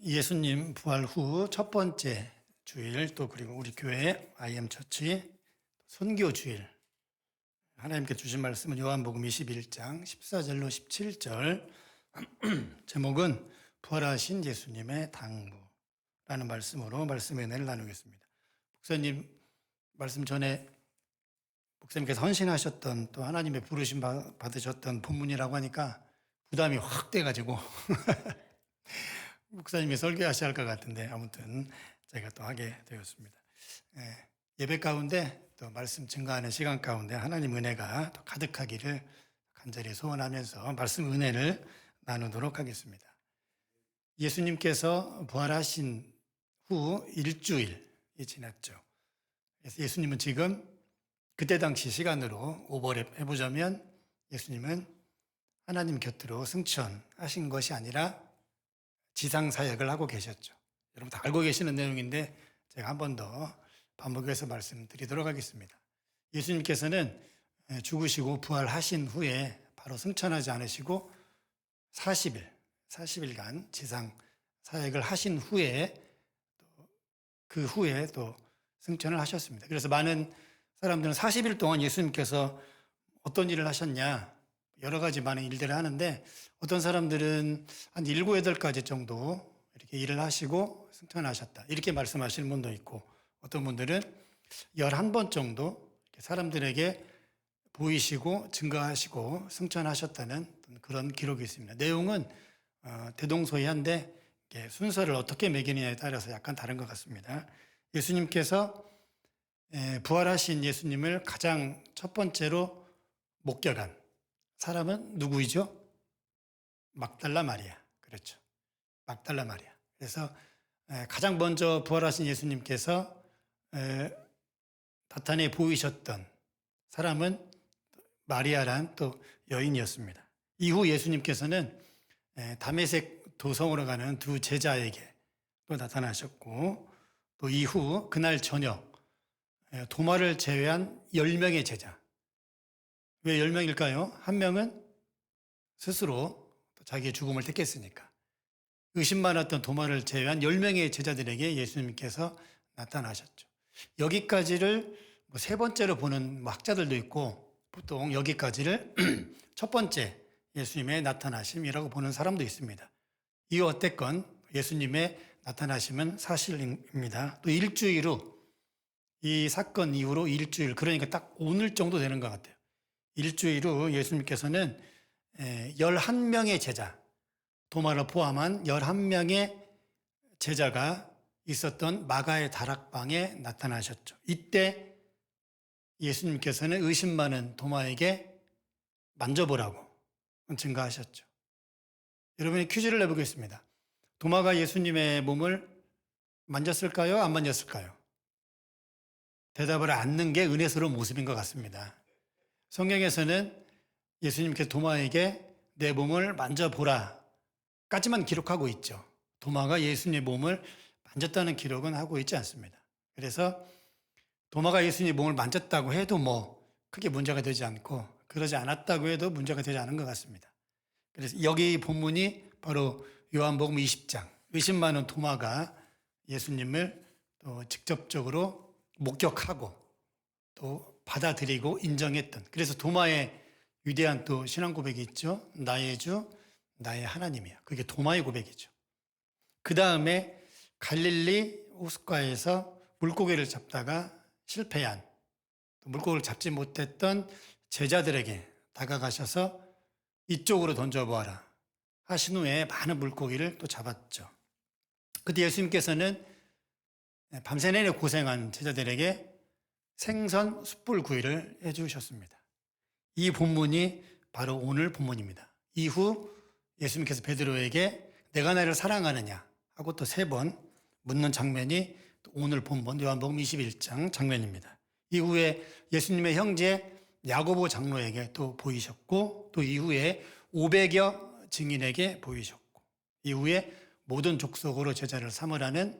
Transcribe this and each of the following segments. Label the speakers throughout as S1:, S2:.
S1: 예수님 부활 후 첫 번째 주일, 또 그리고 우리 교회 IM 처치 선교 주일, 하나님께 주신 말씀은 요한복음 21장 14절로 17절. 제목은 부활하신 예수님의 당부라는 말씀으로 말씀의 은혜를 나누겠습니다. 목사님 말씀 전에 목사님께서 헌신하셨던, 또 하나님의 부르심 받으셨던 본문이라고 하니까 부담이 확 돼가지고 목사님이 설교하셔야 할 것 같은데, 아무튼 제가 또 하게 되었습니다. 예배 가운데 또 말씀 증거하는 시간 가운데 하나님 은혜가 또 가득하기를 간절히 소원하면서 말씀 은혜를 나누도록 하겠습니다. 예수님께서 부활하신 후 일주일이 지났죠. 그래서 예수님은 지금 그때 당시 시간으로 오버랩 해보자면, 예수님은 하나님 곁으로 승천하신 것이 아니라 지상 사역을 하고 계셨죠. 여러분 다 알고 계시는 내용인데 제가 한 번 더 반복해서 말씀드리도록 하겠습니다. 예수님께서는 죽으시고 부활하신 후에 바로 승천하지 않으시고 40일간 지상 사역을 하신 후에, 그 후에 또 승천을 하셨습니다. 그래서 많은 사람들은 40일 동안 예수님께서 어떤 일을 하셨냐, 여러 가지 많은 일들을 하는데, 어떤 사람들은 한 7, 8가지 정도 이렇게 일을 하시고 승천하셨다, 이렇게 말씀하시는 분도 있고, 어떤 분들은 11번 정도 사람들에게 보이시고 증거하시고 승천하셨다는 그런 기록이 있습니다. 내용은 대동소이한데 순서를 어떻게 매기느냐에 따라서 약간 다른 것 같습니다. 예수님께서 부활하신 예수님을 가장 첫 번째로 목격한 사람은 누구이죠? 막달라 마리아. 그렇죠. 막달라 마리아. 그래서 가장 먼저 부활하신 예수님께서 나타내 보이셨던 사람은 마리아란 또 여인이었습니다. 이후 예수님께서는 다메섹 도성으로 가는 두 제자에게 또 나타나셨고, 또 이후 그날 저녁 도마를 제외한 10명의 제자. 왜 10명일까요? 한 명은 스스로 자기의 죽음을 택했으니까. 의심 많았던 도마를 제외한 10명의 제자들에게 예수님께서 나타나셨죠. 여기까지를 세 번째로 보는 학자들도 있고, 보통 여기까지를 첫 번째 예수님의 나타나심이라고 보는 사람도 있습니다. 이 어땠건 예수님의 나타나심은 사실입니다. 또 일주일 후, 이 사건 이후로 일주일, 그러니까 딱 오늘 정도 되는 것 같아요. 일주일 후 예수님께서는 11명의 제자, 도마를 포함한 11명의 제자가 있었던 마가의 다락방에 나타나셨죠. 이때 예수님께서는 의심 많은 도마에게 만져보라고 증가하셨죠. 여러분이 퀴즈를 내보겠습니다. 도마가 예수님의 몸을 만졌을까요? 안 만졌을까요? 대답을 않는 게 은혜스러운 모습인 것 같습니다. 성경에서는 예수님께서 도마에게 내 몸을 만져보라 까지만 기록하고 있죠. 도마가 예수님의 몸을 만졌다는 기록은 하고 있지 않습니다. 그래서 도마가 예수님의 몸을 만졌다고 해도 크게 문제가 되지 않고, 그러지 않았다고 해도 문제가 되지 않은 것 같습니다. 그래서 여기 본문이 바로 요한복음 20장, 의심 많은 도마가 예수님을 또 직접적으로 목격하고 또 받아들이고 인정했던, 그래서 도마의 위대한 또 신앙 고백이 있죠. 나의 주, 나의 하나님이야. 그게 도마의 고백이죠. 그 다음에 갈릴리 호숫가에서 물고기를 잡다가 실패한, 물고기를 잡지 못했던 제자들에게 다가가셔서 이쪽으로 던져보아라 하신 후에 많은 물고기를 또 잡았죠. 그때 예수님께서는 밤새 내내 고생한 제자들에게 생선 숯불 구이를 해주셨습니다. 이 본문이 바로 오늘 본문입니다. 이후 예수님께서 베드로에게 내가 나를 사랑하느냐 하고 또 3번 묻는 장면이 오늘 본문 요한복음 21장 장면입니다. 이후에 예수님의 형제 야고보 장로에게 또 보이셨고, 또 이후에 500여 증인에게 보이셨고, 이후에 모든 족속으로 제자를 삼으라는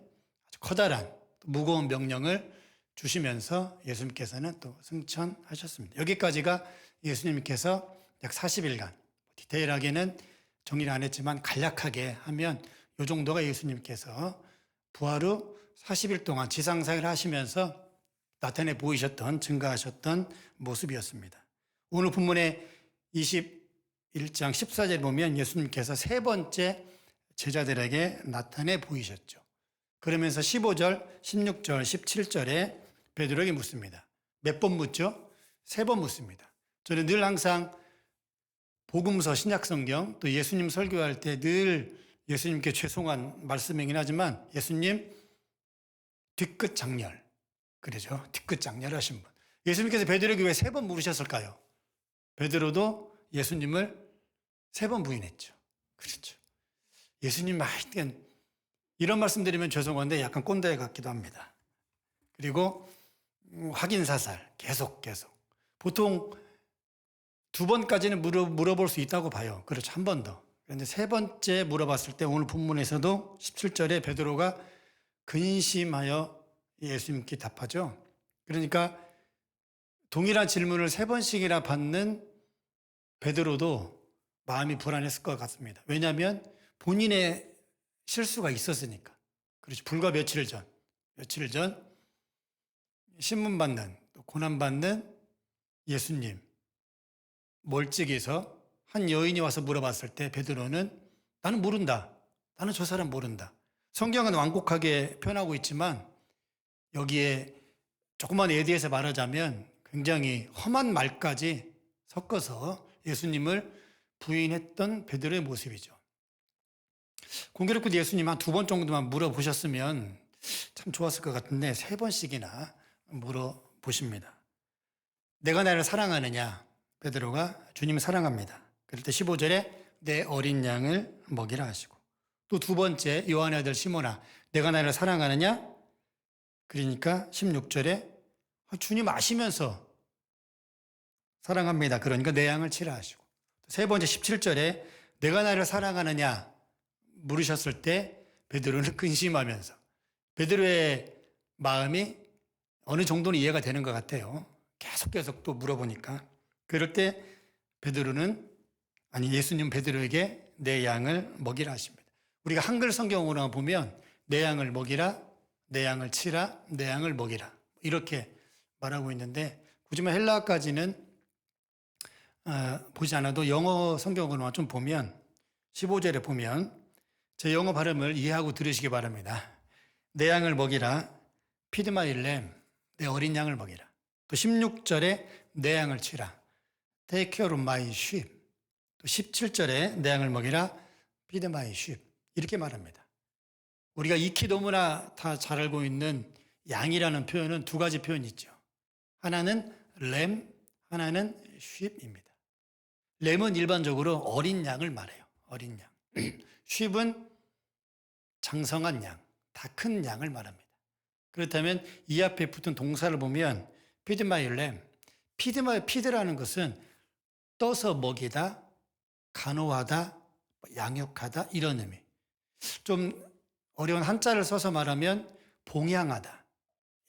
S1: 아주 커다란 무거운 명령을 주시면서 예수님께서는 또 승천하셨습니다. 여기까지가 예수님께서 약 40일간, 디테일하게는 정리를 안 했지만 간략하게 하면 이 정도가 예수님께서 부활 후 40일 동안 지상사역을 하시면서 나타내 보이셨던, 증가하셨던 모습이었습니다. 오늘 본문의 21장 14절에 보면 예수님께서 세 번째 제자들에게 나타내 보이셨죠. 그러면서 15절, 16절, 17절에 베드로에게 묻습니다. 몇 번 묻죠? 세 번 묻습니다. 저는 늘 항상 복음서, 신약성경, 또 예수님 설교할 때 늘 예수님께 죄송한 말씀이긴 하지만 예수님 뒤끝 장렬, 그러죠. 뒤끝 장렬 하신 분. 예수님께서 베드로에게 왜 세 번 물으셨을까요? 베드로도 예수님을 세 번 부인했죠. 그렇죠. 예수님 하여튼 이런 말씀 드리면 죄송한데 약간 꼰대 같기도 합니다. 그리고 확인 사살 계속 보통 두 번까지는 물어볼 수 있다고 봐요. 그렇죠. 한 번 더. 그런데 세 번째 물어봤을 때 오늘 본문에서도 17절에 베드로가 근심하여 예수님께 답하죠. 그러니까 동일한 질문을 세 번씩이나 받는 베드로도 마음이 불안했을 것 같습니다. 왜냐하면 본인의 실수가 있었으니까. 그렇죠. 불과 며칠 전 신문받는, 또 고난받는 예수님 멀찍이서 한 여인이 와서 물어봤을 때 베드로는 나는 모른다. 나는 저 사람 모른다. 성경은 완곡하게 표현하고 있지만 여기에 조그만 예대해서 말하자면 굉장히 험한 말까지 섞어서 예수님을 부인했던 베드로의 모습이죠. 공교롭게 예수님 한 두 번 정도만 물어보셨으면 참 좋았을 것 같은데 세 번씩이나 물어보십니다. 내가 나를 사랑하느냐? 베드로가 주님 사랑합니다. 그럴 때 15절에 내 어린 양을 먹이라 하시고 또 두 번째 요한의 아들 시몬아 내가 나를 사랑하느냐? 그러니까 16절에 주님 아시면서 사랑합니다. 그러니까 내 양을 치라 하시고 세 번째 17절에 내가 나를 사랑하느냐 물으셨을 때 베드로는 근심하면서 베드로의 마음이 어느 정도는 이해가 되는 것 같아요. 계속 또 물어보니까 그럴 때 예수님 베드로에게 내 양을 먹이라 하십니다. 우리가 한글 성경으로 보면 내 양을 먹이라, 내 양을 치라, 내 양을 먹이라 이렇게 말하고 있는데 굳이 헬라어까지는 보지 않아도 영어 성경으로만 좀 보면 15절에 보면 제 영어 발음을 이해하고 들으시기 바랍니다. 내 양을 먹이라, feed my lamb, 내 어린 양을 먹이라. 또 16절에 내 양을 치라, take care of my sheep. 또 17절에 내 양을 먹이라, feed my sheep. 이렇게 말합니다. 우리가 익히 너무나 다 잘 알고 있는 양이라는 표현은 두 가지 표현이 있죠. 하나는 램, 하나는 sheep입니다. 램은 일반적으로 어린 양을 말해요. 어린 양. sheep은 장성한 양, 다 큰 양을 말합니다. 그렇다면 이 앞에 붙은 동사를 보면 feed my lamb, feed라는 것은 떠서 먹이다, 간호하다, 양육하다 이런 의미. 좀 어려운 한자를 써서 말하면 봉양하다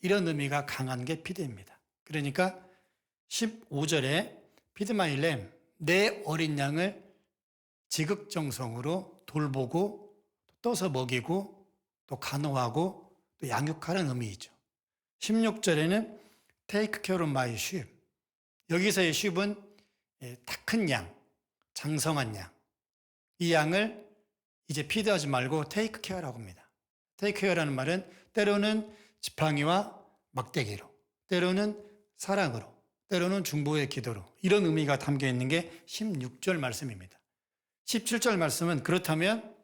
S1: 이런 의미가 강한 게 feed입니다. 그러니까 15절에 feed my lamb, 내 어린 양을 지극정성으로 돌보고 떠서 먹이고 또 간호하고 또 양육하는 의미이죠. 16절에는 take care of my sheep. 여기서의 sheep은 다 큰 양, 장성한 양. 이 양을 이제 피드하지 말고 take care라고 합니다. take care라는 말은 때로는 지팡이와 막대기로, 때로는 사랑으로, 때로는 중보의 기도로 이런 의미가 담겨 있는 게 16절 말씀입니다. 17절 말씀은 그렇다면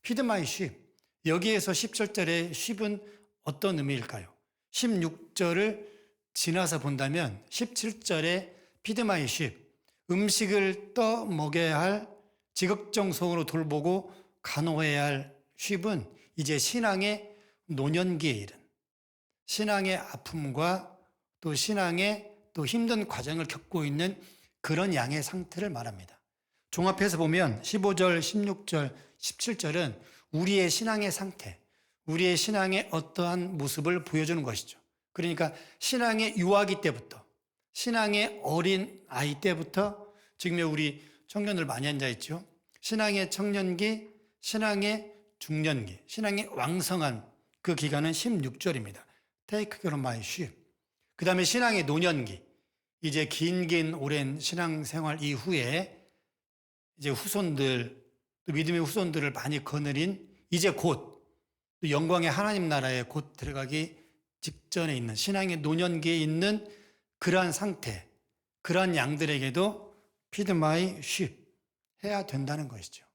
S1: feed my sheep. 여기에서 17절의 sheep은 어떤 의미일까요? 16절을 지나서 본다면 17절에 feed my sheep, 음식을 떠 먹여야 할 지극정성으로 돌보고 간호해야 할 sheep은 이제 신앙의 노년기에 이른 신앙의 아픔과 또 신앙의 또 힘든 과정을 겪고 있는 그런 양의 상태를 말합니다. 종합해서 보면 15절, 16절, 17절은 우리의 신앙의 상태, 우리의 신앙의 어떠한 모습을 보여주는 것이죠. 그러니까 신앙의 유아기 때부터, 신앙의 어린 아이 때부터 지금의 우리 청년들 많이 앉아있죠. 신앙의 청년기, 신앙의 중년기, 신앙이 왕성한 그 기간은 16절입니다. Take care of my sheep. 그 다음에 신앙의 노년기, 이제 긴 오랜 신앙생활 이후에 이제 후손들, 또 믿음의 후손들을 많이 거느린 이제 곧 영광의 하나님 나라에 곧 들어가기 직전에 있는 신앙의 노년기에 있는 그러한 상태, 그러한 양들에게도 feed my sheep 해야 된다는 것이죠.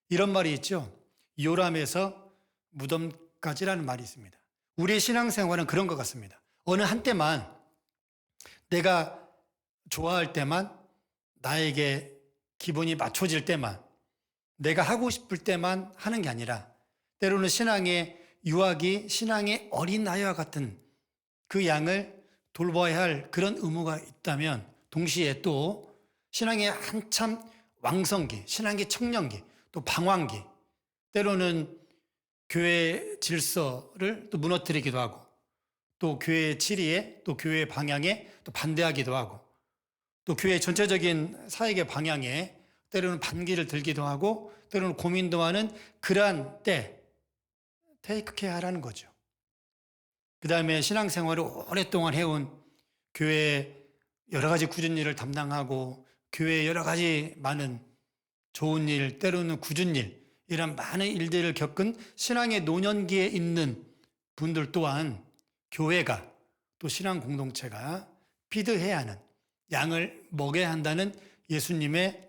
S1: 이런 말이 있죠. 요람에서 무덤까지라는 말이 있습니다. 우리의 신앙생활은 그런 것 같습니다. 어느 한때만 내가 좋아할 때만, 나에게 기분이 맞춰질 때만, 내가 하고 싶을 때만 하는 게 아니라 때로는 신앙의 유아기, 신앙의 어린아이와 같은 그 양을 돌봐야 할 그런 의무가 있다면 동시에 또 신앙의 한참 왕성기, 신앙의 청년기, 또 방황기, 때로는 교회 질서를 또 무너뜨리기도 하고 또 교회의 치리에, 또 교회의 방향에 또 반대하기도 하고 또 교회 전체적인 사역의 방향에 때로는 반기를 들기도 하고 때로는 고민도 하는 그러한 때 테이크 케어 하라는 거죠. 그 다음에 신앙생활을 오랫동안 해온 교회의 여러 가지 굳은 일을 담당하고 교회의 여러 가지 많은 좋은 일, 때로는 굳은 일, 이런 많은 일들을 겪은 신앙의 노년기에 있는 분들 또한 교회가 또 신앙 공동체가 피드해야 하는, 양을 먹여야 한다는 예수님의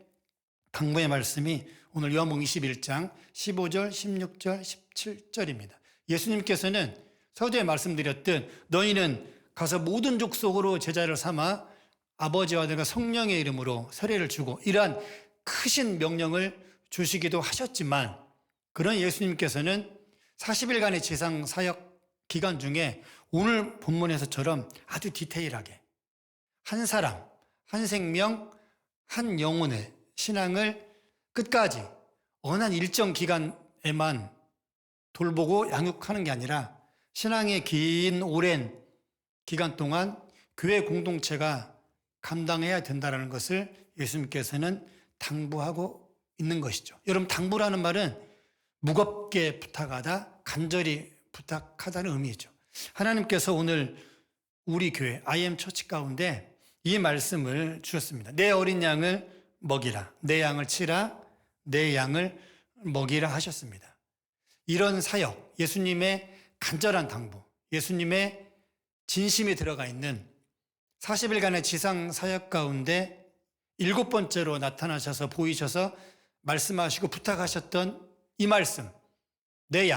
S1: 당부의 말씀이 오늘 요한복음 21장 15절, 16절, 17절입니다. 예수님께서는 서두에 말씀드렸듯 너희는 가서 모든 족속으로 제자를 삼아 아버지와 아들과 성령의 이름으로 세례를 주고, 이러한 크신 명령을 주시기도 하셨지만 그런 예수님께서는 40일간의 지상 사역 기간 중에 오늘 본문에서처럼 아주 디테일하게 한 사람, 한 생명, 한 영혼의 신앙을 끝까지 어느 한 일정 기간에만 돌보고 양육하는 게 아니라 신앙의 긴 오랜 기간 동안 교회 공동체가 감당해야 된다는 것을 예수님께서는 당부하고 있는 것이죠. 여러분, 당부라는 말은 무겁게 부탁하다, 간절히 부탁하다는 의미죠. 하나님께서 오늘 우리 교회 IM 처치 가운데 이 말씀을 주셨습니다. 내 어린 양을 먹이라, 내 양을 치라, 내 양을 먹이라 하셨습니다. 이런 사역, 예수님의 간절한 당부, 예수님의 진심이 들어가 있는 40일간의 지상 사역 가운데 7번째로 나타나셔서 보이셔서 말씀하시고 부탁하셨던 이 말씀, 내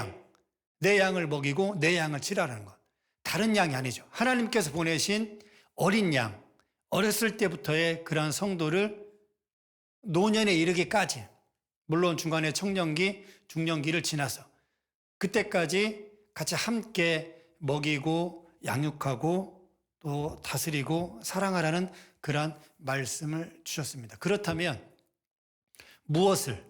S1: 양을 먹이고 내 양을 치라라는 것. 다른 양이 아니죠. 하나님께서 보내신 어린 양, 어렸을 때부터의 그러한 성도를 노년에 이르기까지, 물론 중간에 청년기, 중년기를 지나서 그때까지 같이 함께 먹이고 양육하고 또 다스리고 사랑하라는 그러한 말씀을 주셨습니다. 그렇다면 무엇을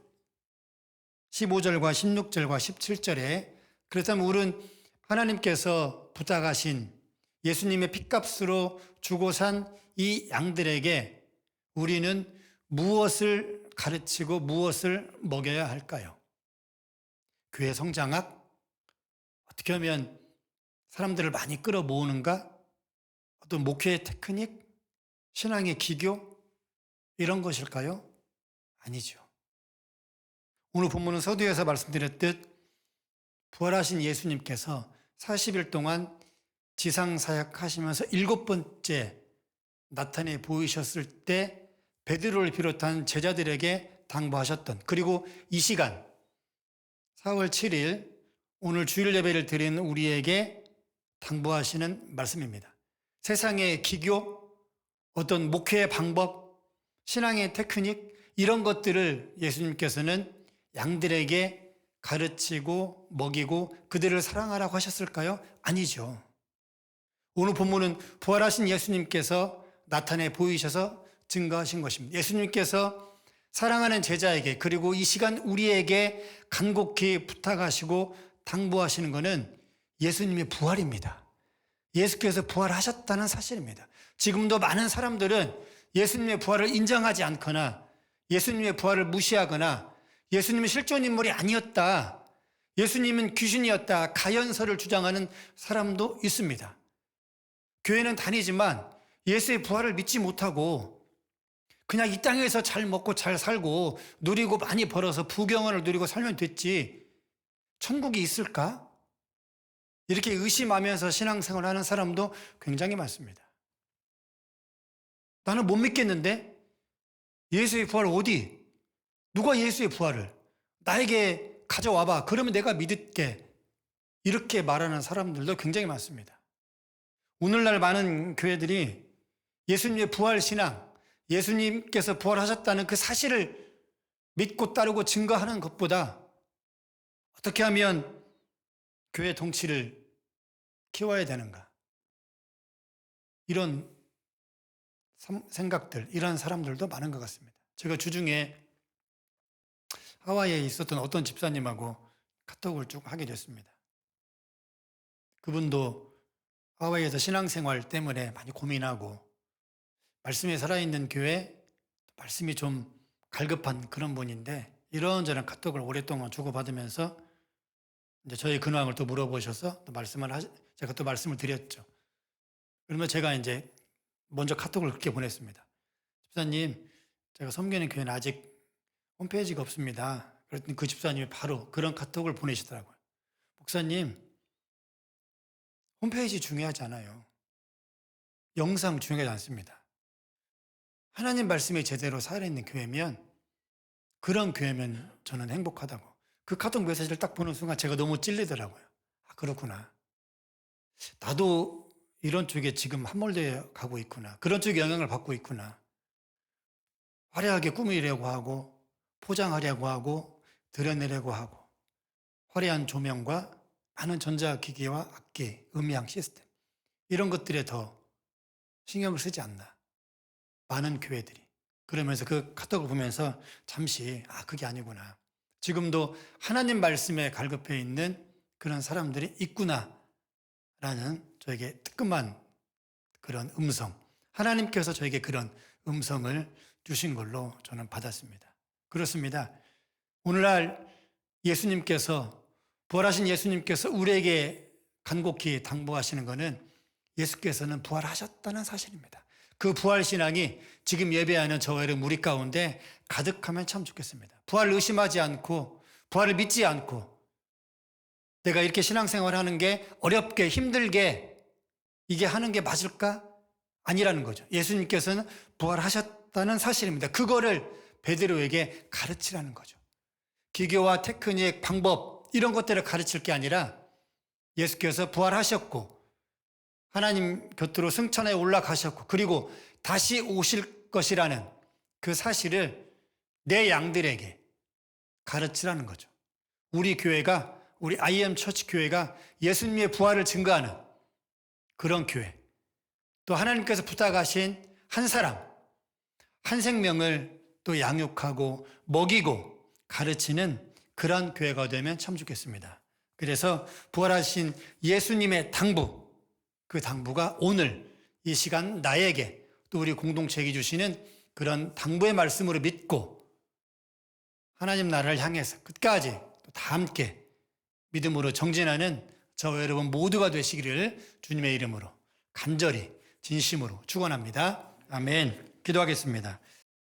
S1: 15절과 16절과 17절에 그렇다면 우리는 하나님께서 부탁하신 예수님의 핏값으로 주고 산 이 양들에게 우리는 무엇을 가르치고 무엇을 먹여야 할까요? 교회 성장학? 어떻게 하면 사람들을 많이 끌어모으는가? 어떤 목회의 테크닉? 신앙의 기교? 이런 것일까요? 아니죠. 오늘 본문은 서두에서 말씀드렸듯 부활하신 예수님께서 40일 동안 지상사역 하시면서 7번째 나타내 보이셨을 때 베드로를 비롯한 제자들에게 당부하셨던, 그리고 이 시간 4월 7일 오늘 주일 예배를 드리는 우리에게 당부하시는 말씀입니다. 세상의 기교, 어떤 목회의 방법, 신앙의 테크닉, 이런 것들을 예수님께서는 양들에게 가르치고 먹이고 그들을 사랑하라고 하셨을까요? 아니죠. 오늘 본문은 부활하신 예수님께서 나타내 보이셔서 증거하신 것입니다. 예수님께서 사랑하는 제자에게, 그리고 이 시간 우리에게 간곡히 부탁하시고 당부하시는 것은 예수님의 부활입니다. 예수께서 부활하셨다는 사실입니다. 지금도 많은 사람들은 예수님의 부활을 인정하지 않거나 예수님의 부활을 무시하거나 예수님은 실존 인물이 아니었다, 예수님은 귀신이었다, 가연설을 주장하는 사람도 있습니다. 교회는 다니지만 예수의 부활을 믿지 못하고 그냥 이 땅에서 잘 먹고 잘 살고 누리고 많이 벌어서 부경원을 누리고 살면 됐지 천국이 있을까? 이렇게 의심하면서 신앙생활을 하는 사람도 굉장히 많습니다. 나는 못 믿겠는데 예수의 부활 어디? 누가 예수의 부활을 나에게 가져와봐. 그러면 내가 믿을게. 이렇게 말하는 사람들도 굉장히 많습니다. 오늘날 많은 교회들이 예수님의 부활 신앙, 예수님께서 부활하셨다는 그 사실을 믿고 따르고 증거하는 것보다 어떻게 하면 교회 통치를 키워야 되는가? 이런 생각들, 이런 사람들도 많은 것 같습니다. 제가 주중에 하와이에 있었던 어떤 집사님하고 카톡을 쭉 하게 됐습니다. 그분도 하와이에서 신앙생활 때문에 많이 고민하고 말씀이 살아있는 교회, 말씀이 좀 갈급한 그런 분인데 이런저런 카톡을 오랫동안 주고받으면서 이제 저희 근황을 또 물어보셔서 또 제가 또 말씀을 드렸죠. 그러면 제가 이제 먼저 카톡을 그렇게 보냈습니다. 집사님, 제가 섬기는 교회는 아직 홈페이지가 없습니다. 그랬더니 그 집사님이 바로 그런 카톡을 보내시더라고요. 목사님, 홈페이지 중요하지 않아요. 영상 중요하지 않습니다. 하나님 말씀이 제대로 살아있는 교회면 그런 교회면 저는 행복하다고. 그 카톡 메시지를 딱 보는 순간 제가 너무 찔리더라고요. 아, 그렇구나. 나도 이런 쪽에 지금 함몰되어 가고 있구나. 그런 쪽에 영향을 받고 있구나. 화려하게 꾸미려고 하고 포장하려고 하고 드러내려고 하고 화려한 조명과 많은 전자기기와 악기, 음향 시스템 이런 것들에 더 신경을 쓰지 않나. 많은 교회들이. 그러면서 그 카톡을 보면서 잠시 그게 아니구나. 지금도 하나님 말씀에 갈급해 있는 그런 사람들이 있구나 라는 저에게 뜨끔한 그런 음성, 하나님께서 저에게 그런 음성을 주신 걸로 저는 받았습니다. 그렇습니다. 오늘날 부활하신 예수님께서 우리에게 간곡히 당부하시는 것은 예수께서는 부활하셨다는 사실입니다. 그 부활 신앙이 지금 예배하는 저와 여러분 우리 가운데 가득하면 참 좋겠습니다. 부활을 의심하지 않고 부활을 믿지 않고 내가 이렇게 신앙생활을 하는 게 어렵게 힘들게 이게 하는 게 맞을까? 아니라는 거죠. 예수님께서는 부활하셨다는 사실입니다. 그거를 베드로에게 가르치라는 거죠. 기교와 테크닉, 방법 이런 것들을 가르칠 게 아니라 예수께서 부활하셨고 하나님 곁으로 승천에 올라가셨고 그리고 다시 오실 것이라는 그 사실을 내 양들에게 가르치라는 거죠. 우리 교회가 우리 IM 처치 교회가 예수님의 부활을 증거하는 그런 교회 또 하나님께서 부탁하신 한 사람 한 생명을 또 양육하고 먹이고 가르치는 그런 교회가 되면 참 좋겠습니다. 그래서 부활하신 예수님의 당부 그 당부가 오늘 이 시간 나에게 또 우리 공동체에게 주시는 그런 당부의 말씀으로 믿고 하나님 나라를 향해서 끝까지 또 다 함께 믿음으로 정진하는 저와 여러분 모두가 되시기를 주님의 이름으로 간절히 진심으로 축원합니다. 아멘. 기도하겠습니다.